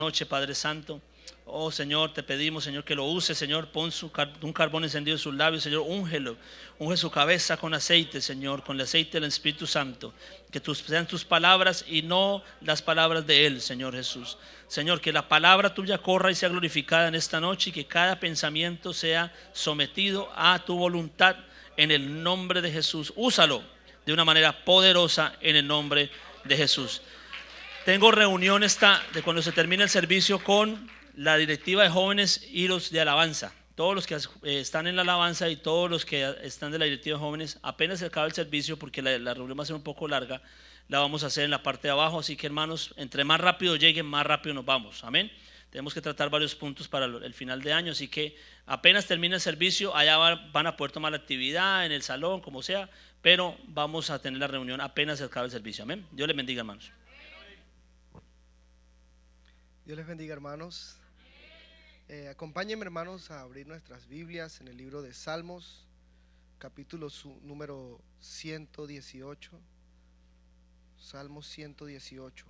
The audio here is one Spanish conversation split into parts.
noche, Padre Santo. Oh Señor, te pedimos, Señor, que lo use, Señor. Pon un carbón encendido en sus labios, Señor. Úngelo, unge su cabeza con aceite, Señor, con el aceite del Espíritu Santo. Que sean tus palabras y no las palabras de Él, Señor Jesús. Señor, que la palabra tuya corra y sea glorificada en esta noche, y que cada pensamiento sea sometido a tu voluntad en el nombre de Jesús. Úsalo de una manera poderosa en el nombre de Jesús. Tengo reunión de cuando se termine el servicio con la directiva de jóvenes y los de alabanza. Todos los que están en la alabanza y todos los que están de la directiva de jóvenes, apenas se acaba el servicio, porque la reunión va a ser un poco larga, la vamos a hacer en la parte de abajo. Así que, hermanos, entre más rápido lleguen, más rápido nos vamos. Amén. Tenemos que tratar varios puntos para el final de año, así que apenas termine el servicio, allá van a poder tomar la actividad en el salón, como sea, pero vamos a tener la reunión apenas se acabe el servicio. Amén. Dios les bendiga, hermanos. Dios les bendiga, hermanos. Acompáñenme, hermanos, a abrir nuestras Biblias en el libro de Salmos, capítulo número 118. Salmos 118.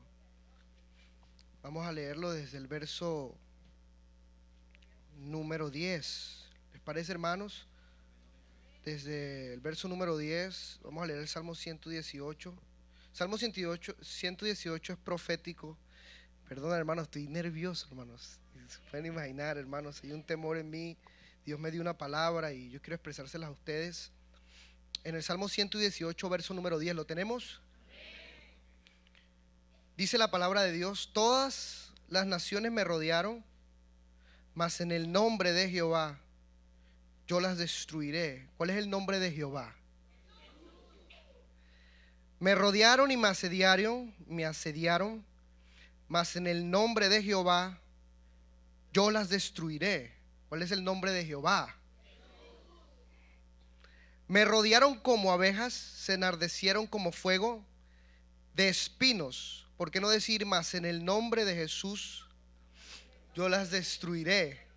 Vamos a leerlo desde el verso número 10. ¿Les parece, hermanos? Desde el verso número 10 vamos a leer el Salmo 118. Salmo 118 es profético. Perdón, hermanos, estoy nervioso, hermanos. Se pueden imaginar, hermanos, hay un temor en mí. Dios me dio una palabra y yo quiero expresárselas a ustedes. En el Salmo 118, verso número 10, ¿lo tenemos? Dice la palabra de Dios: todas las naciones me rodearon, mas en el nombre de Jehová yo las destruiré. ¿Cuál es el nombre de Jehová? Me rodearon y me asediaron, mas en el nombre de Jehová yo las destruiré. ¿Cuál es el nombre de Jehová? Me rodearon como abejas, se enardecieron como fuego de espinos. ¿Por qué no decir más? En el nombre de Jesús yo las destruiré.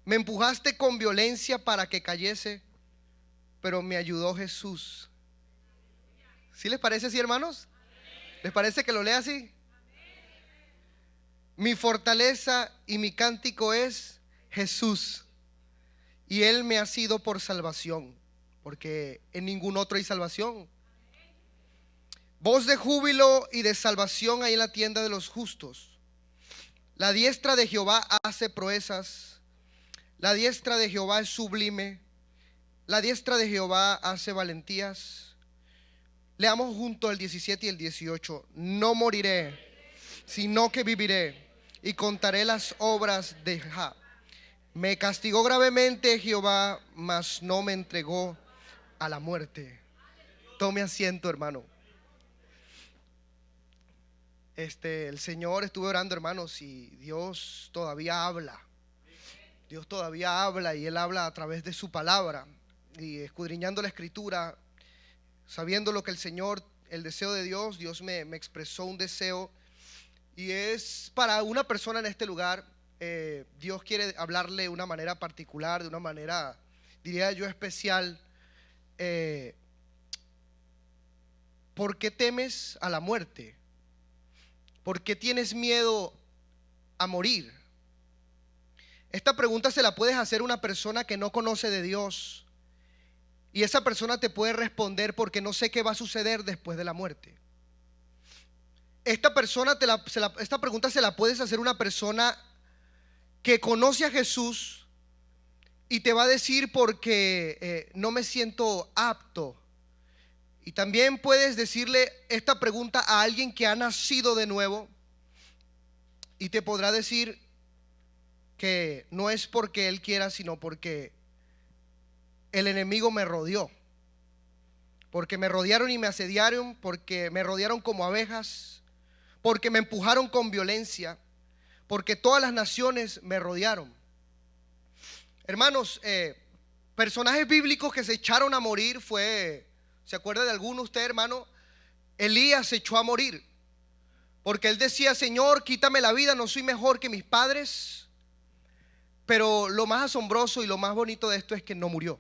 Me empujaste con violencia para que cayese, pero me ayudó Jesús. ¿Sí les parece así, hermanos? ¿Les parece que lo lea así? Mi fortaleza y mi cántico es Jesús, y Él me ha sido por salvación, porque en ningún otro hay salvación. Voz de júbilo y de salvación hay en la tienda de los justos. La diestra de Jehová hace proezas, la diestra de Jehová es sublime, la diestra de Jehová hace valentías. Leamos junto el 17 y el 18. No moriré, sino que viviré y contaré las obras de Jah. Me castigó gravemente Jehová, mas no me entregó a la muerte. Tome asiento, hermano. El Señor, estuve orando, hermanos, y Dios todavía habla. Dios todavía habla, y Él habla a través de su palabra. Y escudriñando la Escritura, sabiendo lo que el Señor, el deseo de Dios, Dios me expresó un deseo, y es para una persona en este lugar. Dios quiere hablarle de una manera particular, de una manera, diría yo, especial. ¿Por qué temes a la muerte? ¿Por qué tienes miedo a morir? Esta pregunta se la puedes hacer a una persona que no conoce de Dios, y esa persona te puede responder: porque no sé qué va a suceder después de la muerte. Esta pregunta se la puedes hacer a una persona que conoce a Jesús, y te va a decir: porque no me siento apto. Y también puedes decirle esta pregunta a alguien que ha nacido de nuevo, y te podrá decir que no es porque él quiera, sino porque el enemigo me rodeó, porque me rodearon y me asediaron, porque me rodearon como abejas, porque me empujaron con violencia, porque todas las naciones me rodearon. Hermanos, personajes bíblicos que se echaron a morir ¿se acuerda de alguno usted, hermano? Elías se echó a morir porque él decía: Señor, quítame la vida, no soy mejor que mis padres. Pero lo más asombroso y lo más bonito de esto es que no murió,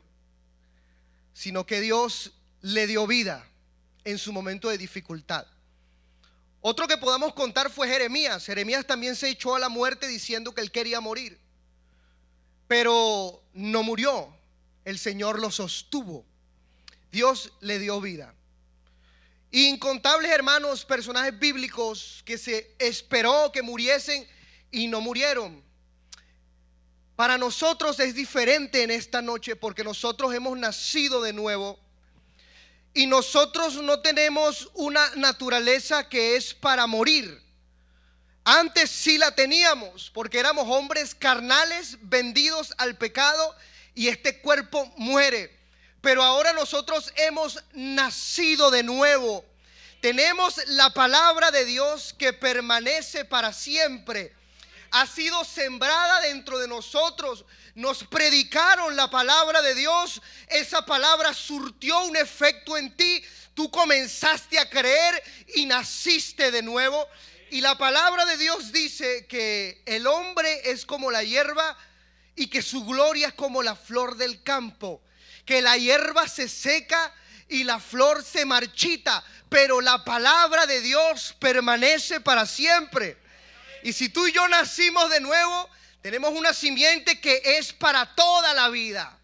sino que Dios le dio vida en su momento de dificultad. Otro que podamos contar fue Jeremías. Jeremías también se echó a la muerte diciendo que él quería morir, pero no murió. El Señor lo sostuvo. Dios le dio vida. Incontables, hermanos, personajes bíblicos que se esperó que muriesen y no murieron. Para nosotros es diferente en esta noche porque nosotros hemos nacido de nuevo y nosotros no tenemos una naturaleza que es para morir. Antes sí la teníamos porque éramos hombres carnales vendidos al pecado y este cuerpo muere. Pero ahora nosotros hemos nacido de nuevo. Tenemos la palabra de Dios que permanece para siempre. Ha sido sembrada dentro de nosotros. Nos predicaron la palabra de Dios. Esa palabra surtió un efecto en ti. Tú comenzaste a creer y naciste de nuevo. Y la palabra de Dios dice que el hombre es como la hierba y que su gloria es como la flor del campo. Que la hierba se seca y la flor se marchita, pero la palabra de Dios permanece para siempre. Y si tú y yo nacimos de nuevo, tenemos una simiente que es para toda la vida.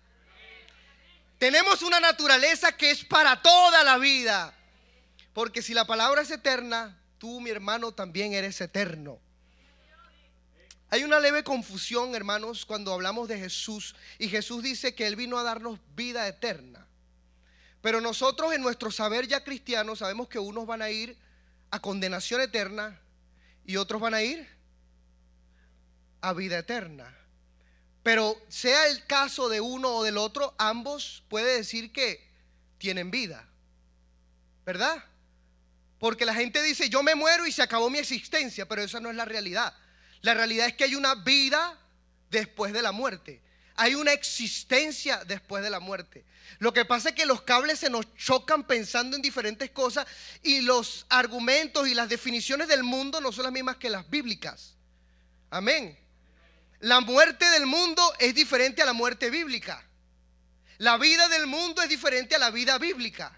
Tenemos una naturaleza que es para toda la vida. Porque si la palabra es eterna, tú, mi hermano, también eres eterno. Hay una leve confusión, hermanos, cuando hablamos de Jesús. Y Jesús dice que Él vino a darnos vida eterna. Pero nosotros en nuestro saber ya cristiano sabemos que unos van a ir a condenación eterna y otros van a ir a vida eterna. Pero sea el caso de uno o del otro, ambos puede decir que tienen vida, ¿verdad? Porque la gente dice, yo me muero y se acabó mi existencia, pero esa no es la realidad. La realidad es que hay una vida después de la muerte. Hay una existencia después de la muerte. Lo que pasa es que los cables se nos chocan pensando en diferentes cosas y los argumentos y las definiciones del mundo no son las mismas que las bíblicas. Amén. La muerte del mundo es diferente a la muerte bíblica. La vida del mundo es diferente a la vida bíblica.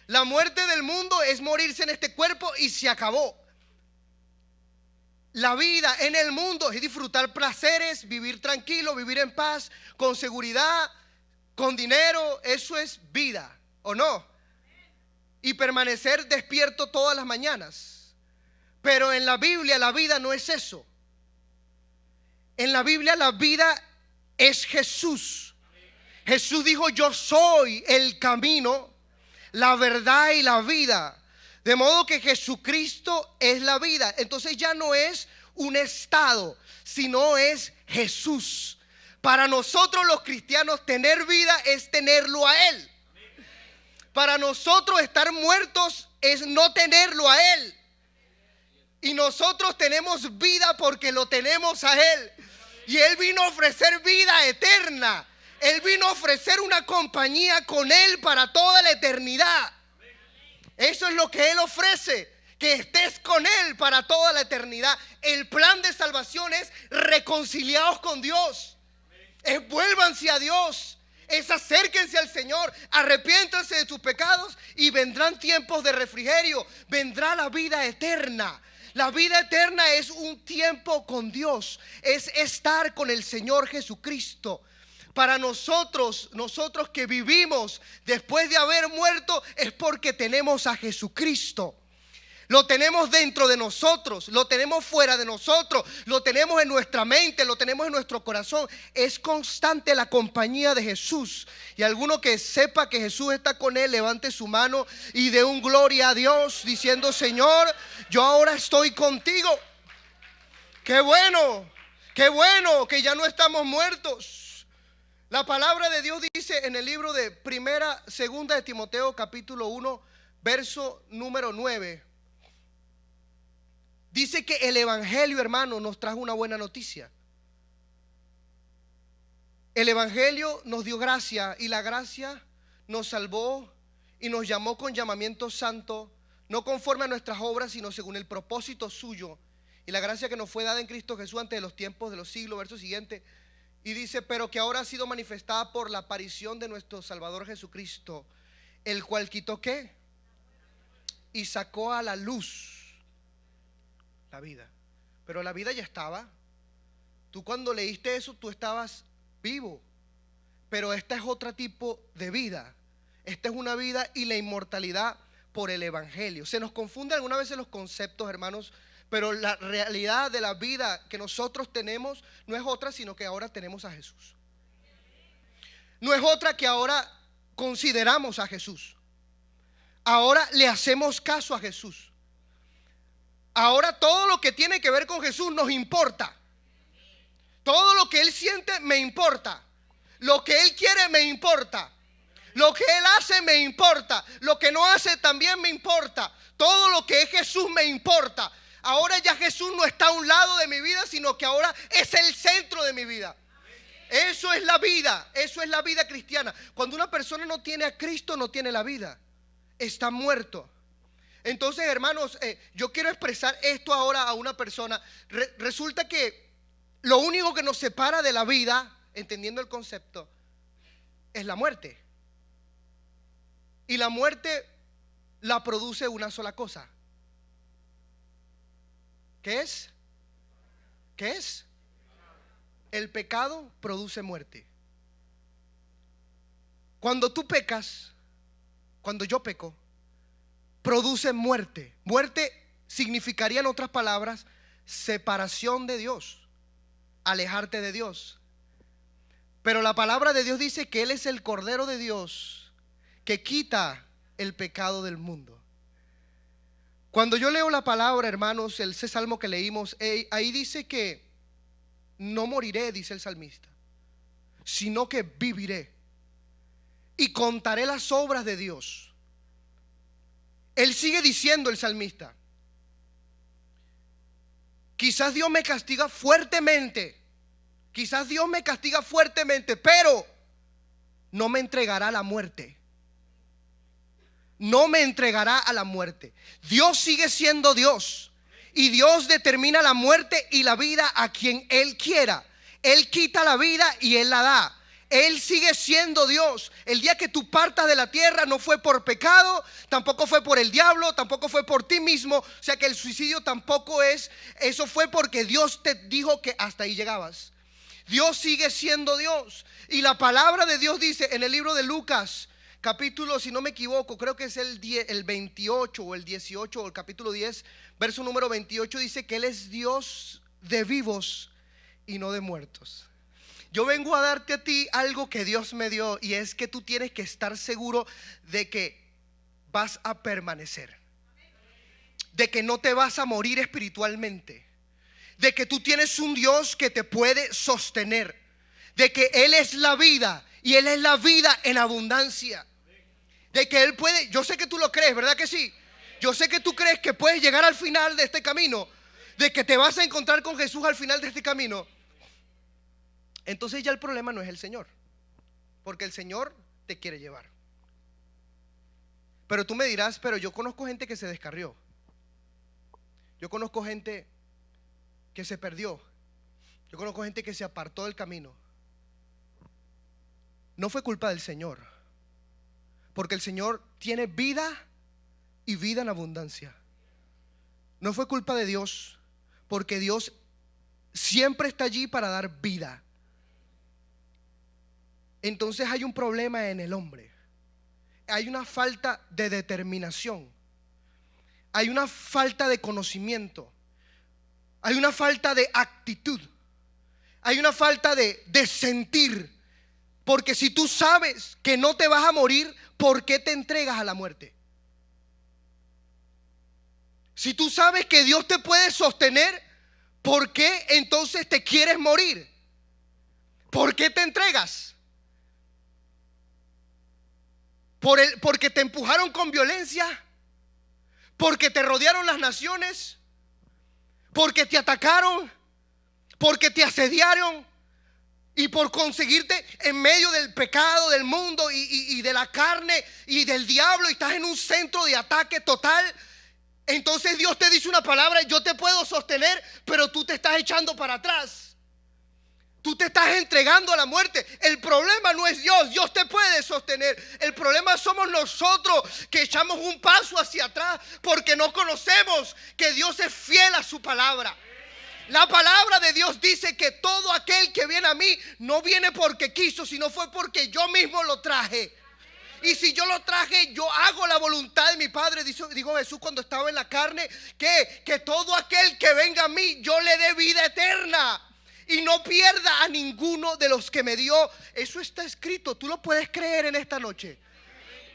La muerte del mundo es morirse en este cuerpo y se acabó. La vida en el mundo es disfrutar placeres, vivir tranquilo, vivir en paz, con seguridad, con dinero. Eso es vida, ¿o no? Y permanecer despierto todas las mañanas. Pero en la Biblia la vida no es eso. En la Biblia la vida es Jesús. Jesús dijo, yo soy el camino, la verdad y la vida. De modo que Jesucristo es la vida. Entonces ya no es un estado, sino es Jesús. Para nosotros los cristianos tener vida es tenerlo a Él. Para nosotros estar muertos es no tenerlo a Él. Y nosotros tenemos vida porque lo tenemos a Él. Y Él vino a ofrecer vida eterna. Él vino a ofrecer una compañía con Él para toda la eternidad. Eso es lo que Él ofrece, que estés con Él para toda la eternidad. El plan de salvación es reconciliados con Dios. Es vuélvanse a Dios. Es acérquense al Señor. Arrepiéntanse de tus pecados y vendrán tiempos de refrigerio. Vendrá la vida eterna. La vida eterna es un tiempo con Dios. Es estar con el Señor Jesucristo. Para nosotros que vivimos después de haber muerto es porque tenemos a Jesucristo. Lo tenemos dentro de nosotros, lo tenemos fuera de nosotros, lo tenemos en nuestra mente, lo tenemos en nuestro corazón. Es constante la compañía de Jesús. Y alguno que sepa que Jesús está con él, levante su mano y dé un gloria a Dios diciendo, Señor, yo ahora estoy contigo. Qué bueno que ya no estamos muertos. La palabra de Dios dice en el libro de segunda de Timoteo capítulo 1 verso número 9. Dice que el evangelio, hermano, nos trajo una buena noticia. El evangelio nos dio gracia y la gracia nos salvó y nos llamó con llamamiento santo, no conforme a nuestras obras, sino según el propósito suyo. Y la gracia que nos fue dada en Cristo Jesús antes de los tiempos de los siglos, verso siguiente. Y dice, pero que ahora ha sido manifestada por la aparición de nuestro Salvador Jesucristo, el cual quitó ¿qué? Y sacó a la luz La vida. Pero la vida ya estaba. Tú cuando leíste eso, tú estabas vivo. Pero esta es otro tipo de vida. Esta es una vida y la inmortalidad por el evangelio. Se nos confunden algunas veces los conceptos, hermanos, pero la realidad de la vida que nosotros tenemos no es otra, sino que ahora tenemos a Jesús. No es otra que ahora consideramos a Jesús. Ahora le hacemos caso a Jesús. Ahora todo lo que tiene que ver con Jesús nos importa. Todo lo que Él siente me importa. Lo que Él quiere me importa. Lo que Él hace me importa. Lo que no hace también me importa. Todo lo que es Jesús me importa. Ahora ya Jesús no está a un lado de mi vida, sino que ahora es el centro de mi vida. Eso es la vida. Eso es la vida cristiana. Cuando una persona no tiene a Cristo, no tiene la vida. Está muerto. Entonces, hermanos, yo quiero expresar esto ahora a una persona. Resulta que lo único que nos separa de la vida, entendiendo el concepto, es la muerte. Y la muerte la produce una sola cosa. ¿Qué es? ¿Qué es? El pecado produce muerte. Cuando tú pecas, cuando yo peco, produce muerte. Muerte significaría, en otras palabras, separación de Dios, alejarte de Dios. Pero la palabra de Dios dice que Él es el Cordero de Dios que quita el pecado del mundo. Cuando yo leo la palabra, hermanos, ese salmo que leímos, ahí dice que no moriré, dice el salmista, sino que viviré y contaré las obras de Dios. Él sigue diciendo, el salmista, quizás Dios me castiga fuertemente, quizás Dios me castiga fuertemente, pero no me entregará a la muerte. No me entregará a la muerte. Dios sigue siendo Dios, y Dios determina la muerte y la vida a quien Él quiera. Él quita la vida y Él la da. Él sigue siendo Dios. El día que tú partas de la tierra no fue por pecado, tampoco fue por el diablo, tampoco fue por ti mismo. O sea que el suicidio tampoco es. Eso fue porque Dios te dijo que hasta ahí llegabas. Dios sigue siendo Dios. Y la palabra de Dios dice en el libro de Lucas, capítulo, si no me equivoco, creo que es el 28 o el 18 o el capítulo 10, verso número 28, dice que Él es Dios de vivos y no de muertos. Yo vengo a darte a ti algo que Dios me dio, y es que tú tienes que estar seguro de que vas a permanecer, de que no te vas a morir espiritualmente, de que tú tienes un Dios que te puede sostener, de que Él es la vida y Él es la vida en abundancia, de que Él puede. Yo sé que tú lo crees, ¿verdad que sí? Yo sé que tú crees que puedes llegar al final de este camino, de que te vas a encontrar con Jesús al final de este camino. Entonces ya el problema no es el Señor, porque el Señor te quiere llevar. Pero tú me dirás, pero yo conozco gente que se descarrió, yo conozco gente que se perdió, yo conozco gente que se apartó del camino. No fue culpa del Señor, porque el Señor tiene vida y vida en abundancia. No fue culpa de Dios, porque Dios siempre está allí para dar vida. Entonces hay un problema en el hombre. Hay una falta de determinación. Hay una falta de conocimiento. Hay una falta de actitud. Hay una falta de sentir. Porque si tú sabes que no te vas a morir, ¿por qué te entregas a la muerte? Si tú sabes que Dios te puede sostener, ¿por qué entonces te quieres morir? ¿Por qué te entregas? Porque te empujaron con violencia, porque te rodearon las naciones, porque te atacaron, porque te asediaron, y por conseguirte en medio del pecado del mundo y de la carne y del diablo, y estás en un centro de ataque total. Entonces Dios te dice una palabra: yo te puedo sostener, pero tú te estás echando para atrás. Tú te estás entregando a la muerte. El problema no es Dios. Dios te puede sostener. El problema somos nosotros que echamos un paso hacia atrás porque no conocemos que Dios es fiel a su palabra. La palabra de Dios dice que todo aquel que viene a mí no viene porque quiso, sino fue porque yo mismo lo traje. Y si yo lo traje, yo hago la voluntad de mi Padre. Dijo Jesús cuando estaba en la carne, que todo aquel que venga a mí, yo le dé vida eterna. Y no pierda a ninguno de los que me dio. Eso está escrito. Tú lo puedes creer en esta noche.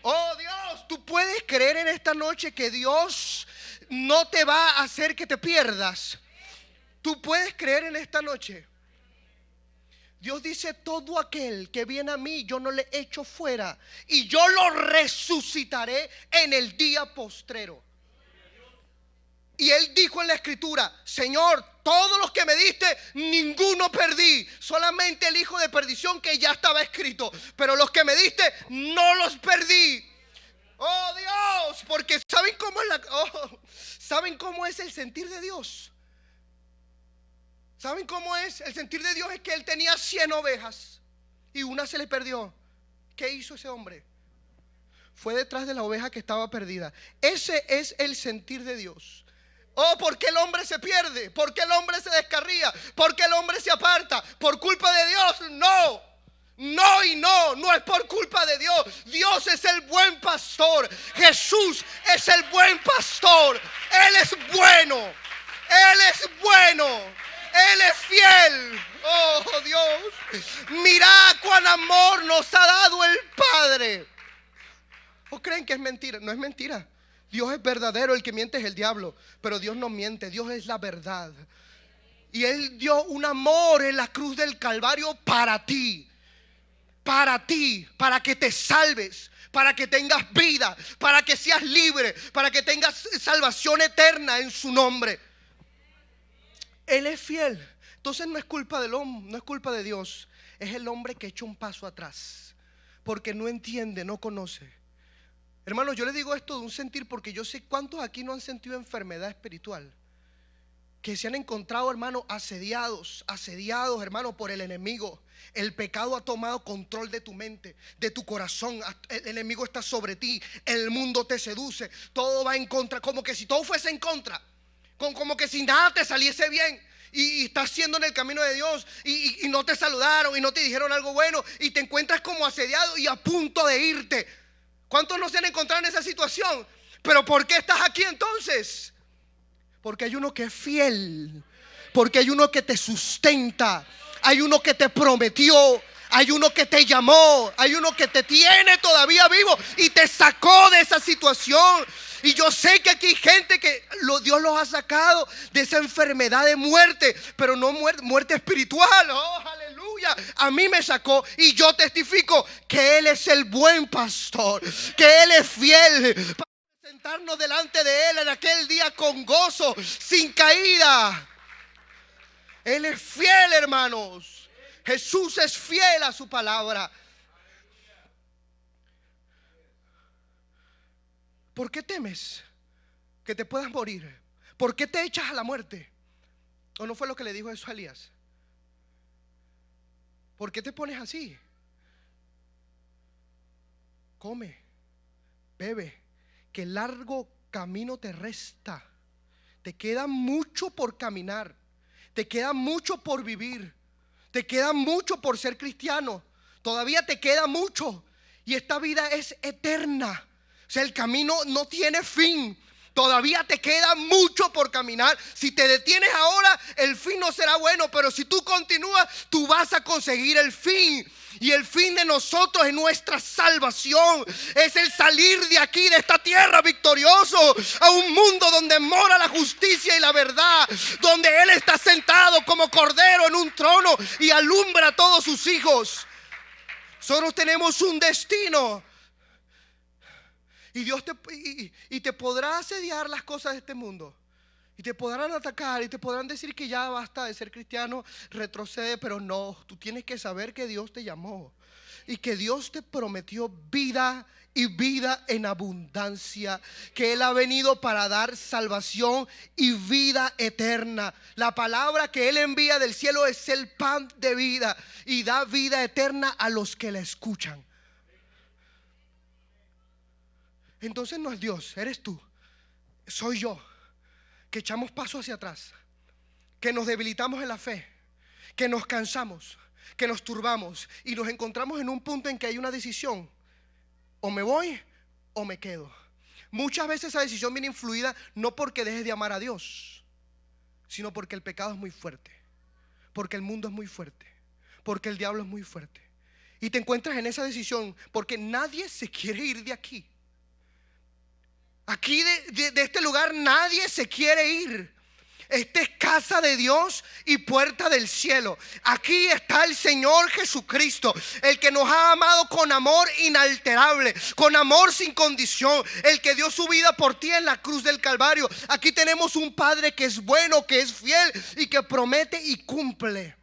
Oh Dios, tú puedes creer en esta noche que Dios no te va a hacer que te pierdas. Tú puedes creer en esta noche. Dios dice: todo aquel que viene a mí, yo no le echo fuera, y yo lo resucitaré en el día postrero. Y él dijo en la escritura: Señor, todos los que me diste, ninguno perdí, solamente el hijo de perdición, que ya estaba escrito. Pero los que me diste, no los perdí. Oh Dios, porque ¿saben cómo es ¿saben cómo es el sentir de Dios? ¿Saben cómo es? El sentir de Dios es que él tenía 100 ovejas y una se le perdió. ¿Qué hizo ese hombre? Fue detrás de la oveja que estaba perdida. Ese es el sentir de Dios. Oh, ¿por qué el hombre se pierde? ¿Por qué el hombre se descarría? ¿Por qué el hombre se aparta? ¿Por culpa de Dios? No. No y no, no es por culpa de Dios. Dios es el buen pastor. Jesús es el buen pastor. Él es bueno. Él es bueno. Él es fiel. Oh Dios, mira cuán amor nos ha dado el Padre. ¿O creen que es mentira? No es mentira. Dios es verdadero, el que miente es el diablo. Pero Dios no miente, Dios es la verdad. Y Él dio un amor en la cruz del Calvario para ti. Para ti, para que te salves, para que tengas vida, para que seas libre, para que tengas salvación eterna en su nombre. Él es fiel. Entonces no es culpa del hombre, no es culpa de Dios. Es el hombre que echa un paso atrás porque no entiende, no conoce. Hermanos, yo les digo esto de un sentir porque yo sé cuántos aquí no han sentido enfermedad espiritual, que se han encontrado, hermano, asediados, hermano, por el enemigo. El pecado ha tomado control de tu mente, de tu corazón. El enemigo está sobre ti. El mundo te seduce. Todo va en contra, como que si todo fuese en contra, como que si nada te saliese bien. Y estás siendo en el camino de Dios y no te saludaron y no te dijeron algo bueno, y te encuentras como asediado y a punto de irte. ¿Cuántos no se han encontrado en esa situación? Pero ¿por qué estás aquí entonces? Porque hay uno que es fiel, porque hay uno que te sustenta, hay uno que te prometió, hay uno que te llamó, hay uno que te tiene todavía vivo y te sacó de esa situación. Y yo sé que aquí hay gente que Dios los ha sacado de esa enfermedad de muerte, pero no muerte espiritual. Oh, aleluya. A mí me sacó y yo testifico que Él es el buen pastor, que Él es fiel para sentarnos delante de Él en aquel día con gozo, sin caída. Él es fiel, hermanos. Jesús es fiel a su palabra. ¿Por qué temes que te puedas morir? ¿Por qué te echas a la muerte? ¿O no fue lo que le dijo eso a Elías? ¿Por qué te pones así? Come, bebe, que largo camino te resta. Te queda mucho por caminar. Te queda mucho por vivir. Te queda mucho por ser cristiano. Todavía te queda mucho. Y esta vida es eterna. O sea, el camino no tiene fin. Todavía te queda mucho por caminar. Si te detienes ahora, el fin no será bueno. Pero si tú continúas, tú vas a conseguir el fin. Y el fin de nosotros es nuestra salvación. Es el salir de aquí, de esta tierra victorioso, a un mundo donde mora la justicia y la verdad, donde Él está sentado como cordero en un trono y alumbra a todos sus hijos. Nosotros tenemos un destino. Y Dios te podrá asediar las cosas de este mundo. Y te podrán atacar y te podrán decir que ya basta de ser cristiano, retrocede. Pero no, tú tienes que saber que Dios te llamó. y que Dios te prometió vida y vida en abundancia, que Él ha venido para dar salvación y vida eterna. La palabra que Él envía del cielo es el pan de vida y da vida eterna a los que la escuchan. Entonces no es Dios, eres tú, soy yo, que echamos paso hacia atrás, que nos debilitamos en la fe, que nos cansamos, que nos turbamos y nos encontramos en un punto en que hay una decisión: o me voy o me quedo. Muchas veces esa decisión viene influida no porque dejes de amar a Dios, sino porque el pecado es muy fuerte, porque el mundo es muy fuerte, porque el diablo es muy fuerte. Y te encuentras en esa decisión porque nadie se quiere ir de aquí. Aquí de este lugar nadie se quiere ir. Esta es casa de Dios y puerta del cielo. Aquí está el Señor Jesucristo, el que nos ha amado con amor inalterable, con amor sin condición, el que dio su vida por ti en la cruz del Calvario. Aquí tenemos un Padre que es bueno, que es fiel y que promete y cumple.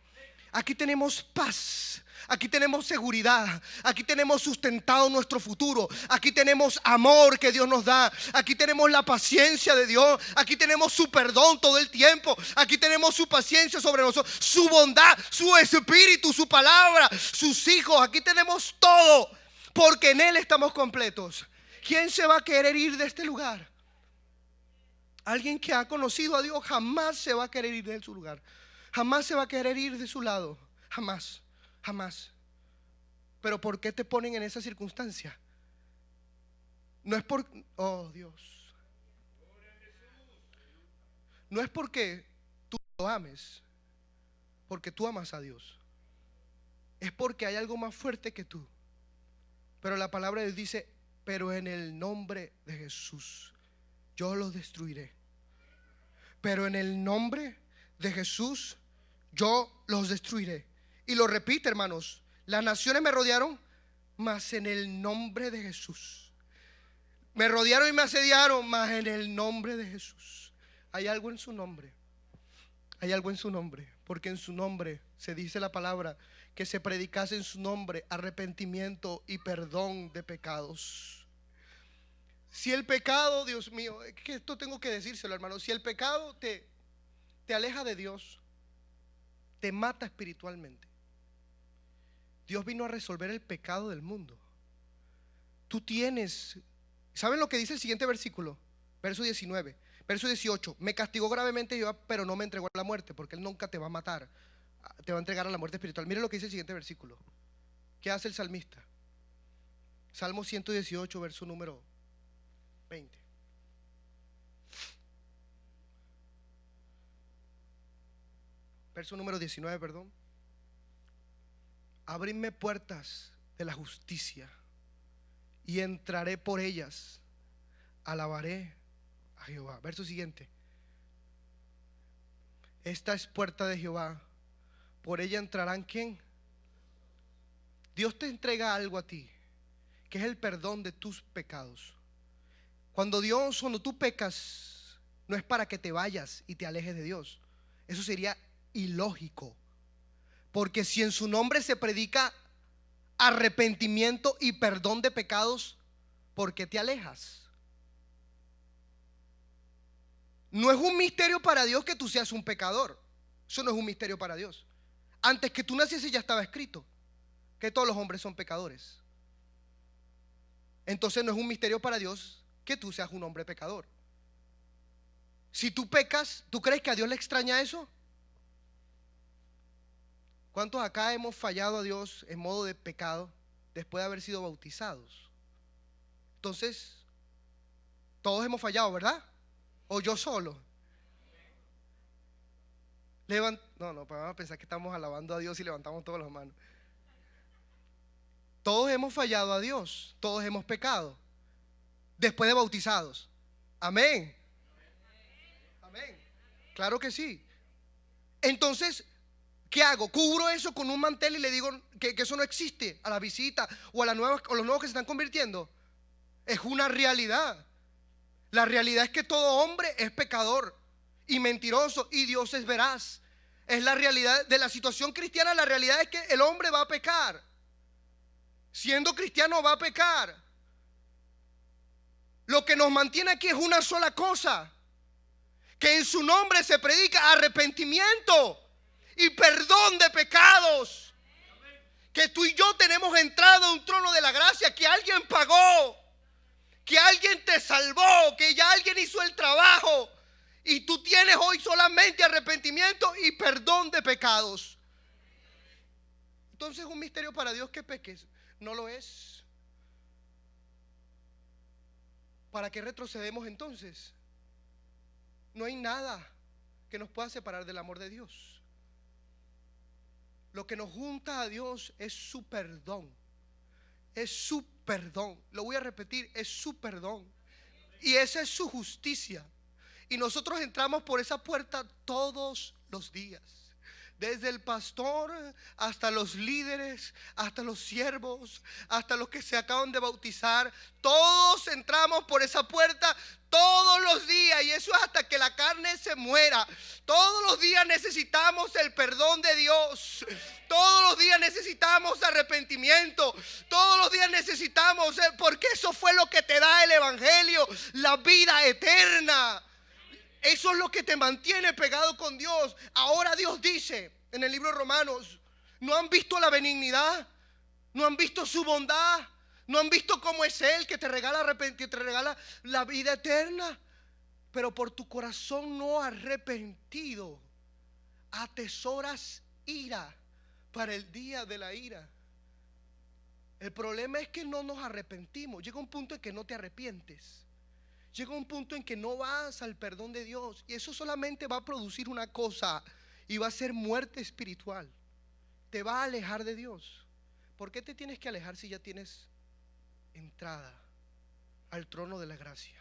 Aquí tenemos paz. Aquí tenemos seguridad, aquí tenemos sustentado nuestro futuro, aquí tenemos amor que Dios nos da, aquí tenemos la paciencia de Dios, aquí tenemos su perdón todo el tiempo, aquí tenemos su paciencia sobre nosotros, su bondad, su espíritu, su palabra, sus hijos. Aquí tenemos todo porque en Él estamos completos. ¿Quién se va a querer ir de este lugar? Alguien que ha conocido a Dios jamás se va a querer ir de su lugar, jamás se va a querer ir de su lado, jamás. Jamás. Pero ¿por qué te ponen en esa circunstancia? No es por, oh Dios, no es porque tú lo ames, porque tú amas a Dios. Es porque hay algo más fuerte que tú. Pero la palabra de Dios dice: pero en el nombre de Jesús yo los destruiré. Pero en el nombre de Jesús yo los destruiré. Y lo repite, hermanos: las naciones me rodearon, mas en el nombre de Jesús. Me rodearon y me asediaron, mas en el nombre de Jesús. Hay algo en su nombre. Hay algo en su nombre. Porque en su nombre se dice la palabra que se predicase en su nombre arrepentimiento y perdón de pecados. Si el pecado, Dios mío, es que esto tengo que decírselo, hermano. Si el pecado te aleja de Dios, te mata espiritualmente. Dios vino a resolver el pecado del mundo. Tú tienes, ¿saben lo que dice el siguiente versículo? Verso 19, verso 18: me castigó gravemente Jehová, pero no me entregó a la muerte, porque Él nunca te va a matar, te va a entregar a la muerte espiritual. Miren lo que dice el siguiente versículo. ¿Qué hace el salmista? Salmo 118, verso número 20. Verso número 19, perdón. Abridme puertas de la justicia y entraré por ellas, alabaré a Jehová. Verso siguiente: esta es puerta de Jehová, por ella entrarán ¿quién? Dios te entrega algo a ti, que es el perdón de tus pecados. Cuando tú pecas, no es para que te vayas y te alejes de Dios. Eso sería ilógico. Porque si en su nombre se predica arrepentimiento y perdón de pecados, ¿por qué te alejas? No es un misterio para Dios que tú seas un pecador. Eso no es un misterio para Dios. Antes que tú nacieses ya estaba escrito que todos los hombres son pecadores. Entonces no es un misterio para Dios que tú seas un hombre pecador. Si tú pecas, ¿tú crees que a Dios le extraña eso? ¿Cuántos acá hemos fallado a Dios en modo de pecado después de haber sido bautizados? Entonces, todos hemos fallado, ¿verdad? ¿O yo solo? No, vamos a pensar que estamos alabando a Dios y levantamos todas las manos. Todos hemos fallado a Dios, todos hemos pecado después de bautizados. Amén. Amén. Claro que sí. Entonces, ¿qué hago? ¿Cubro eso con un mantel y le digo que eso no existe a la visita o a los nuevos que se están convirtiendo? Es una realidad. La realidad es que todo hombre es pecador y mentiroso y Dios es veraz. Es la realidad de la situación cristiana. La realidad es que el hombre va a pecar. Siendo cristiano va a pecar. Lo que nos mantiene aquí es una sola cosa: que en su nombre se predica arrepentimiento y perdón de pecados. Que tú y yo tenemos entrada a un trono de la gracia, que alguien pagó, que alguien te salvó, que ya alguien hizo el trabajo, y tú tienes hoy solamente arrepentimiento y perdón de pecados. Entonces es un misterio para Dios que peques. No lo es. ¿Para qué retrocedemos entonces? No hay nada que nos pueda separar del amor de Dios. Lo que nos junta a Dios es su perdón. Es su perdón. Lo voy a repetir, es su perdón. Y esa es su justicia. Y nosotros entramos por esa puerta todos los días. Desde el pastor hasta los líderes, hasta los siervos, hasta los que se acaban de bautizar. Todos entramos por esa puerta todos los días, y eso es hasta que la carne se muera. Todos los días necesitamos el perdón de Dios. Todos los días necesitamos arrepentimiento. Todos los días necesitamos, porque eso fue lo que te da el evangelio, la vida eterna. Eso es lo que te mantiene pegado con Dios. Ahora Dios dice en el libro de Romanos: ¿no han visto la benignidad? ¿No han visto su bondad? ¿No han visto cómo es Él que te regala arrepentimiento, te regala la vida eterna? Pero por tu corazón no arrepentido atesoras ira para el día de la ira. El problema es que no nos arrepentimos. Llega un punto en que no te arrepientes. Llega un punto en que no vas al perdón de Dios, y eso solamente va a producir una cosa, y va a ser muerte espiritual. Te va a alejar de Dios. ¿Por qué te tienes que alejar si ya tienes entrada al trono de la gracia?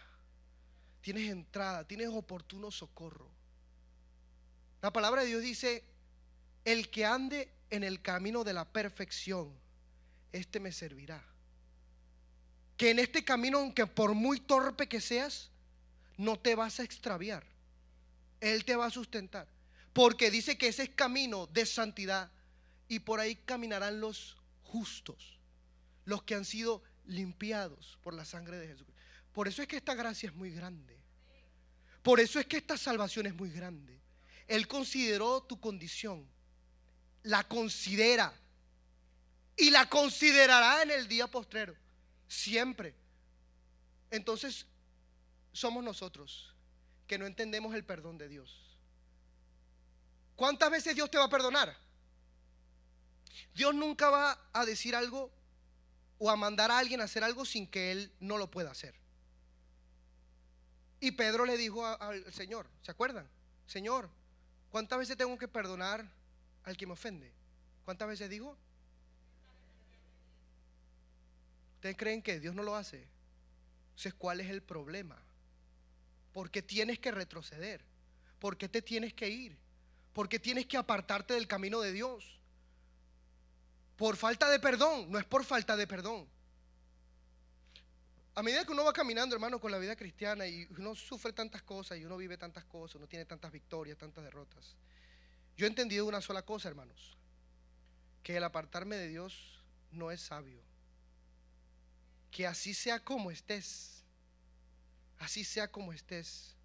Tienes entrada, tienes oportuno socorro. La palabra de Dios dice: el que ande en el camino de la perfección, este me servirá. Que en este camino, aunque por muy torpe que seas, no te vas a extraviar. Él te va a sustentar, porque dice que ese es camino de santidad, y por ahí caminarán los justos, los que han sido limpiados por la sangre de Jesús. Por eso es que esta gracia es muy grande. Por eso es que esta salvación es muy grande. Él consideró tu condición, la considera y la considerará en el día postrero. Siempre. Entonces somos nosotros que no entendemos el perdón de Dios. ¿Cuántas veces Dios te va a perdonar? Dios nunca va a decir algo o a mandar a alguien a hacer algo sin que Él no lo pueda hacer. Y Pedro le dijo al Señor, ¿se acuerdan? Señor, ¿cuántas veces tengo que perdonar al que me ofende? ¿Cuántas veces dijo? ¿Ustedes creen que Dios no lo hace? Entonces, ¿cuál es el problema? ¿Por qué tienes que retroceder? ¿Por qué te tienes que ir? ¿Por qué tienes que apartarte del camino de Dios? Por falta de perdón, no es por falta de perdón. A medida que uno va caminando, hermano, con la vida cristiana, y uno sufre tantas cosas, y uno vive tantas cosas, uno tiene tantas victorias, tantas derrotas, yo he entendido una sola cosa, hermanos: que el apartarme de Dios no es sabio. Que así sea como estés, así sea como estés,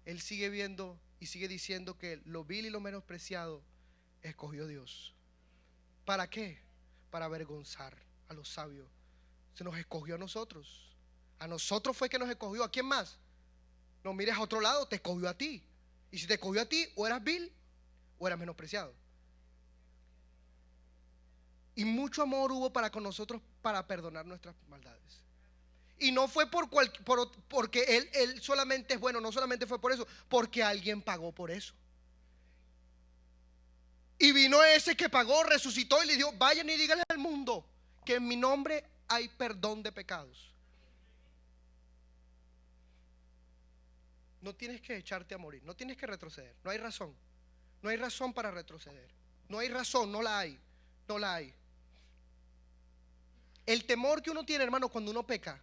Él sigue viendo y sigue diciendo que lo vil y lo menospreciado escogió Dios. ¿Para qué? Para avergonzar a los sabios. Se nos escogió a nosotros. A nosotros fue que nos escogió. ¿A quién más? No mires a otro lado, te escogió a ti. Y si te escogió a ti, o eras vil o eras menospreciado. Y mucho amor hubo para con nosotros, para perdonar nuestras maldades. Y no fue porque él solamente es bueno. No solamente fue por eso, porque alguien pagó por eso. Y vino ese que pagó, resucitó y le dijo: vayan y díganle al mundo que en mi nombre hay perdón de pecados. No tienes que echarte a morir, no tienes que retroceder. No hay razón. No hay razón para retroceder. No hay razón, no la hay. No la hay. El temor que uno tiene, hermano, cuando uno peca,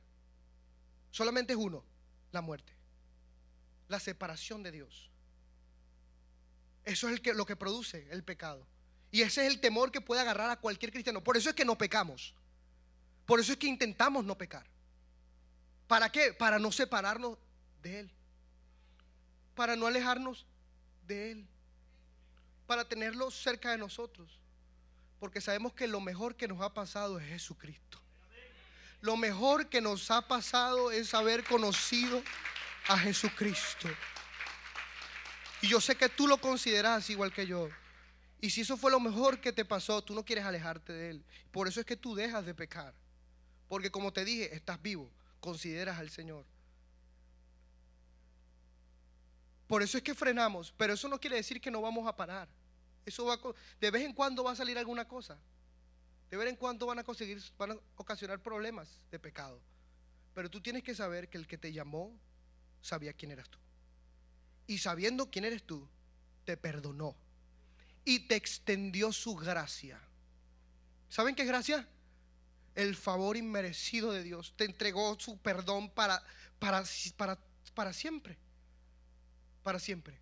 solamente es uno: la muerte, la separación de Dios. Eso es lo que produce el pecado. Y ese es el temor que puede agarrar a cualquier cristiano. Por eso es que no pecamos. Por eso es que intentamos no pecar. ¿Para qué? Para no separarnos de Él, para no alejarnos de Él, para tenerlo cerca de nosotros, porque sabemos que lo mejor que nos ha pasado es Jesucristo. Lo mejor que nos ha pasado es haber conocido a Jesucristo. Y yo sé que tú lo consideras así igual que yo. Y si eso fue lo mejor que te pasó, tú no quieres alejarte de Él. Por eso es que tú dejas de pecar, porque como te dije, estás vivo, consideras al Señor. Por eso es que frenamos, pero eso no quiere decir que no vamos a parar. Eso de vez en cuando va a salir alguna cosa. De vez en cuando van a ocasionar problemas de pecado. Pero tú tienes que saber que el que te llamó sabía quién eras tú. Y sabiendo quién eres tú, te perdonó y te extendió su gracia. ¿Saben qué es gracia? El favor inmerecido de Dios. Te entregó su perdón para siempre. Para siempre.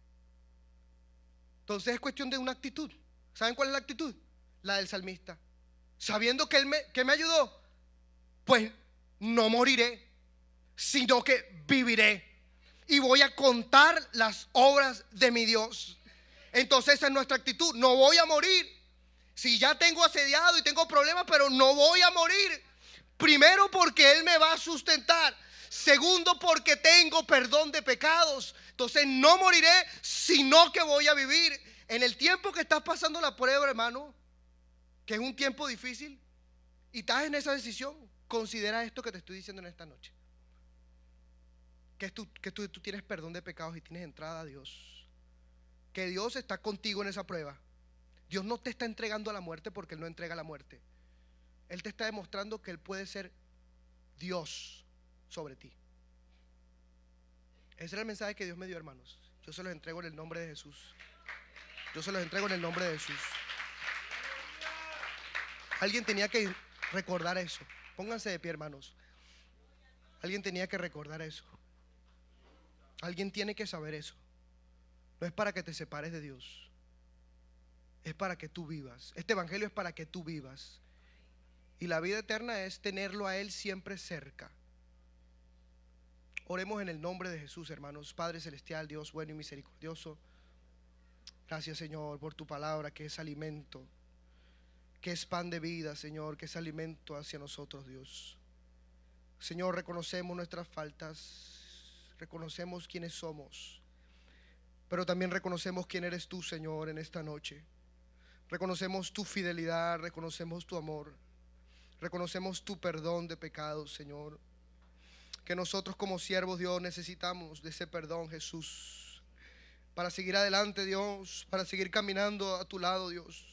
Entonces es cuestión de una actitud. ¿Saben cuál es la actitud? La del salmista. Sabiendo que Él me ayudó, pues no moriré, sino que viviré y voy a contar las obras de mi Dios. Entonces esa es nuestra actitud. No voy a morir. Si ya tengo asediado y tengo problemas, pero no voy a morir. Primero, porque Él me va a sustentar. Segundo, porque tengo perdón de pecados. Entonces no moriré, sino que voy a vivir. En el tiempo que estás pasando la prueba, hermano, que es un tiempo difícil, y estás en esa decisión, considera esto que te estoy diciendo en esta noche. Que tú tienes perdón de pecados y tienes entrada a Dios. Que Dios está contigo en esa prueba. Dios no te está entregando a la muerte porque Él no entrega la muerte. Él te está demostrando que Él puede ser Dios sobre ti. Ese era el mensaje que Dios me dio, hermanos. Yo se los entrego en el nombre de Jesús. Yo se los entrego en el nombre de Jesús. Alguien tenía que recordar eso. Pónganse de pie, hermanos. Alguien tenía que recordar eso. Alguien tiene que saber eso. No es para que te separes de Dios, es para que tú vivas. Este evangelio es para que tú vivas. Y la vida eterna es tenerlo a Él siempre cerca. Oremos en el nombre de Jesús, hermanos. Padre celestial, Dios bueno y misericordioso, gracias, Señor, por tu palabra, que es alimento, que es pan de vida, Señor, que es alimento hacia nosotros, Dios. Señor, reconocemos nuestras faltas, reconocemos quiénes somos, pero también reconocemos quién eres tú, Señor, en esta noche. Reconocemos tu fidelidad, reconocemos tu amor, reconocemos tu perdón de pecados, Señor. Que nosotros como siervos, Dios, necesitamos de ese perdón, Jesús, para seguir adelante, Dios, para seguir caminando a tu lado, Dios.